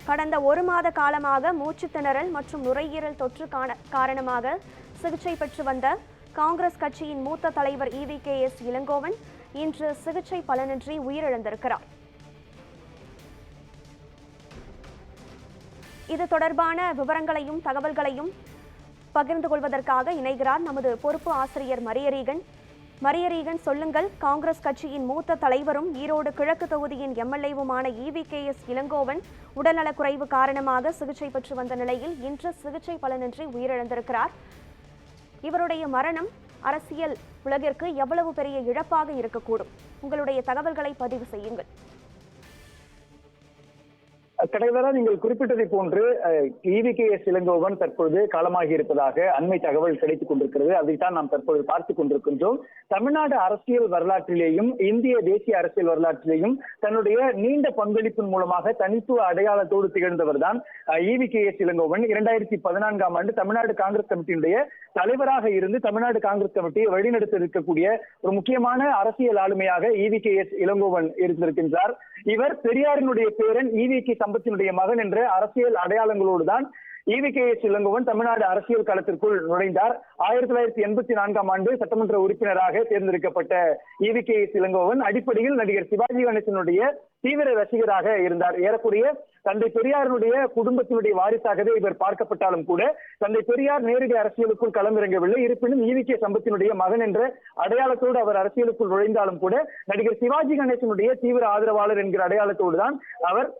கடந்த 1 மாத காலமாக மூச்சுத் திணறல் மற்றும் நுரையீரல் தொற்று காரணமாக சிகிச்சை பெற்று வந்த காங்கிரஸ் கட்சியின் மூத்த தலைவர் EVKS இளங்கோவன் இன்று சிகிச்சை பலனின்றி உயிரிழந்திருக்கிறார். இது தொடர்பான விவரங்களையும் தகவல்களையும் பகிர்ந்து கொள்வதற்காக இணைகிறார் நமது பொறுப்பு ஆசிரியர் மரியரீகன். சொல்லுங்கள், காங்கிரஸ் கட்சியின் மூத்த தலைவரும் ஈரோடு கிழக்கு தொகுதியின் MLAவுமான EVKS இளங்கோவன் உடல்நலக்குறைவு காரணமாக சிகிச்சை பெற்று வந்த நிலையில் இன்று சிகிச்சை பலனின்றி உயிரிழந்திருக்கிறார். இவருடைய மரணம் அரசியல் உலகிற்கு எவ்வளவு பெரிய இழப்பாக இருக்கக்கூடும்? உங்களுடைய தகவல்களை பதிவு செய்யுங்கள். கடந்த நீங்கள் குறிப்பிட்டதை போன்று EVKS இளங்கோவன் தற்பொழுது காலமாகி இருப்பதாக அண்மை தகவல் கிடைத்துக் கொண்டிருக்கிறது. அதைத்தான் நாம் தற்பொழுது பார்த்துக் கொண்டிருக்கின்றோம். தமிழ்நாடு அரசியல் வரலாற்றிலேயும் இந்திய தேசிய அரசியல் வரலாற்றிலேயும் தன்னுடைய நீண்ட பங்களிப்பின் மூலமாக தனித்துவ அடையாளத்தோடு திகழ்ந்தவர் தான் EVKS இளங்கோவன். 2014ஆம் ஆண்டு தமிழ்நாடு காங்கிரஸ் கமிட்டியினுடைய தலைவராக இருந்து தமிழ்நாடு காங்கிரஸ் கமிட்டியை வழிநடத்த இருக்கக்கூடிய ஒரு முக்கியமான அரசியல் ஆளுமையாக EVKS இளங்கோவன் இருந்திருக்கின்றார். இவர் பெரியாரினுடைய பேரன் EVK சம்பத்தினுடைய மகன் என்ற அரசியல் அடையாளங்களோடு தான் EVKS இளங்கோவன் தமிழ்நாடு அரசியல் களத்திற்குள் நுழைந்தார். 1984ஆம் ஆண்டு சட்டமன்ற உறுப்பினராக தேர்ந்தெடுக்கப்பட்ட EVKS இளங்கோவன் அடிப்படையில் நடிகர் சிவாஜி கணேசனுடைய தீவிர ரசிகராக இருந்தார். ஏறக்குறைய தந்தை பெரியாருடைய குடும்பத்தினுடைய வாரிசாகவே இவர் பார்க்கப்பட்டாலும் கூட தந்தை பெரியார் நேரடி அரசியலுக்குள் களமிறங்கவில்லை. இருப்பினும் EVK சம்பத்தினுடைய மகன் என்ற அடையாளத்தோடு அவர் அரசியலுக்குள் நுழைந்தாலும் கூட நடிகர் சிவாஜி கணேசனுடைய தீவிர ஆதரவாளர் என்கிற அடையாளத்தோடு தான் அவர்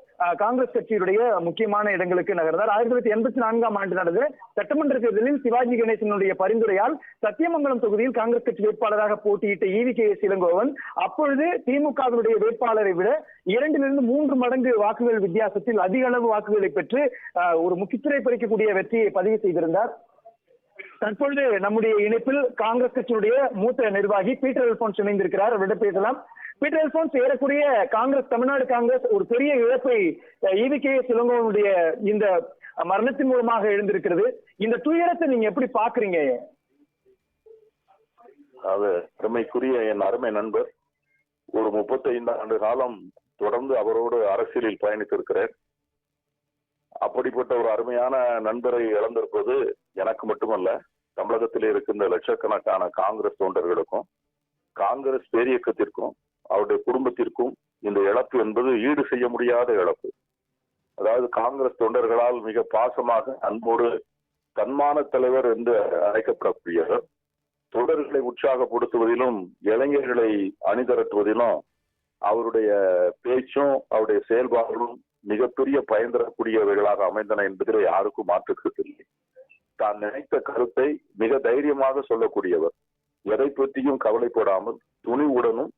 காங்கிரஸ் கட்சியுடைய முக்கியமான இடங்களுக்கு நகர்ந்தார். 1984ஆம் ஆண்டு நடந்த சட்டமன்ற தேர்தலில் சிவாஜி கணேசனுடைய பரிந்துரையால் சத்தியமங்கலம் தொகுதியில் காங்கிரஸ் கட்சி வேட்பாளராக போட்டியிட்ட EVKS இளங்கோவன் அப்பொழுது திமுகவினுடைய வேட்பாளரை விட 2-3 மடங்கு வாக்குகள் வித்தியாசத்தில் அதிக அளவு வாக்குகளை பெற்று ஒரு முக்கியத்துறை பறிக்கக்கூடிய வெற்றியை பதிவு செய்திருந்தார். தற்பொழுது நம்முடைய இணைப்பில் காங்கிரஸ் கட்சியினுடைய மூத்த நிர்வாகி பீட்டர் அல்போன்ஸ் இணைந்திருக்கிறார். அவரிடம் பேசலாம். பீட்டர் அல்போன்ஸ், ஏறக்குறைய தமிழ்நாடு காங்கிரஸ் ஒரு பெரிய இழப்பை EVKS இளங்கோவனுடைய இந்த மரணத்தின் மூலமாக எழுந்திருக்கிறது. இந்த துயரத்தை நீங்க எப்படி பாக்குறீங்க? அது அருமைக்குரிய என் அருமை நண்பர். ஒரு 35 ஆண்டு காலம் தொடர்ந்து அவரோடு அரசியலில் பயணித்திருக்கிறேன். அப்படிப்பட்ட ஒரு அருமையான நண்பரை இழந்திருப்பது எனக்கு மட்டுமல்ல, தமிழகத்தில் இருக்கின்ற லட்சக்கணக்கான காங்கிரஸ் தொண்டர்களுக்கும் காங்கிரஸ் பேரியக்கத்திற்கும் அவருடைய குடும்பத்திற்கும் இந்த இழப்பு என்பது ஈடு செய்ய முடியாத இழப்பு. அதாவது காங்கிரஸ் தொண்டர்களால் மிக பாசமாக அன்போடு தன்மான தலைவர் என்று அழைக்கப்படக்கூடியவர், தொண்டர்களை உற்சாகப்படுத்துவதிலும் இளைஞர்களை அணிதிரட்டுவதிலும் அவருடைய பேச்சும் அவருடைய செயல்பாடுகளும் மிகப்பெரிய பயன் தரக்கூடியவைகளாக அமைந்தன என்பதில் யாருக்கும் மாற்று கருத்தில்லை. தான் நினைத்த கருத்தை மிக தைரியமாக சொல்லக்கூடியவர், எதை பற்றியும் கவலைப்படாமல் துணிவுடனும்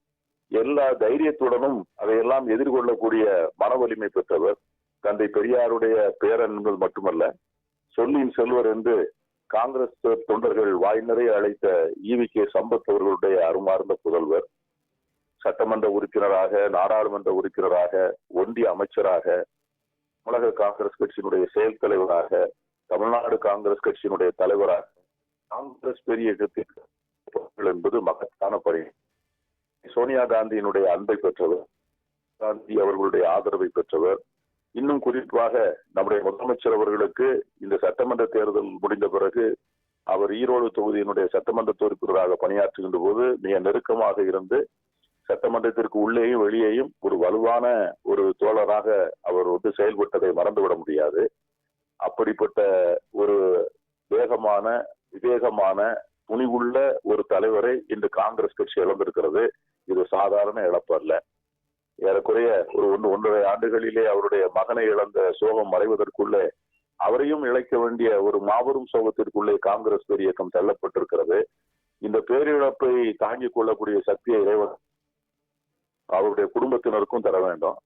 எல்லா தைரியத்துடனும் அதையெல்லாம் எதிர்கொள்ளக்கூடிய மன வலிமை பெற்றவர். தந்தை பெரியாருடைய பேரன் என்பது மட்டுமல்ல, சொல்லின் செல்வர் என்று காங்கிரஸ் தொண்டர்கள் வாய் நிறைய அழைத்த EVK சம்பத் அவர்களுடைய அருமார்ந்த புதல்வர். சட்டமன்ற உறுப்பினராக, நாடாளுமன்ற உறுப்பினராக, ஒன்றிய அமைச்சராக, தமிழக காங்கிரஸ் கட்சியினுடைய செயல் தலைவராக, தமிழ்நாடு காங்கிரஸ் கட்சியினுடைய தலைவராக காங்கிரஸ் பெரிய இயக்கத்திற்கு என்பது மகத்தான பணி. சோனியா காந்தியினுடைய அன்பை பெற்றவர், காந்தி அவர்களுடைய ஆதரவை பெற்றவர். இன்னும் குறிப்பாக நம்முடைய முதலமைச்சர் அவர்களுக்கு இந்த சட்டமன்ற தேர்தல் முடிந்த பிறகு அவர் ஈரோடு தொகுதியினுடைய சட்டமன்ற உறுப்பினராக பணியாற்றுகின்ற போது மிக நெருக்கமாக இருந்து சட்டமன்றத்திற்கு உள்ளேயும் வெளியேயும் ஒரு வலுவான ஒரு தோழராக அவர் செயல்பட்டதை மறந்துவிட முடியாது. அப்படிப்பட்ட ஒரு வேகமான, விவேகமான, துணிவுள்ள ஒரு தலைவரை இன்று காங்கிரஸ் கட்சி இழந்திருக்கிறது. இது சாதாரண இழப்பு அல்ல. ஏறக்குறைய ஒரு 1.5 ஆண்டுகளிலே அவருடைய மகனை இழந்த சோகம் மறைவதற்குள்ளே அவரையும் இழைக்க வேண்டிய ஒரு மாபெரும் சோகத்திற்குள்ளே காங்கிரஸ் பேரியக்கம் தள்ளப்பட்டிருக்கிறது. இந்த பேரிழப்பை தாங்கிக் கொள்ளக்கூடிய சக்தியை இறைவன் அவருடைய குடும்பத்தினருக்கும் தர வேண்டும்.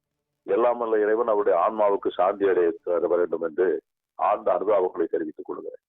எல்லாம் வல்ல இறைவன் அவருடைய ஆன்மாவுக்கு சாந்தி அடைய தர வேண்டும் என்று ஆழ்ந்த அனுதாபங்களை தெரிவித்துக் கொள்கிறேன்.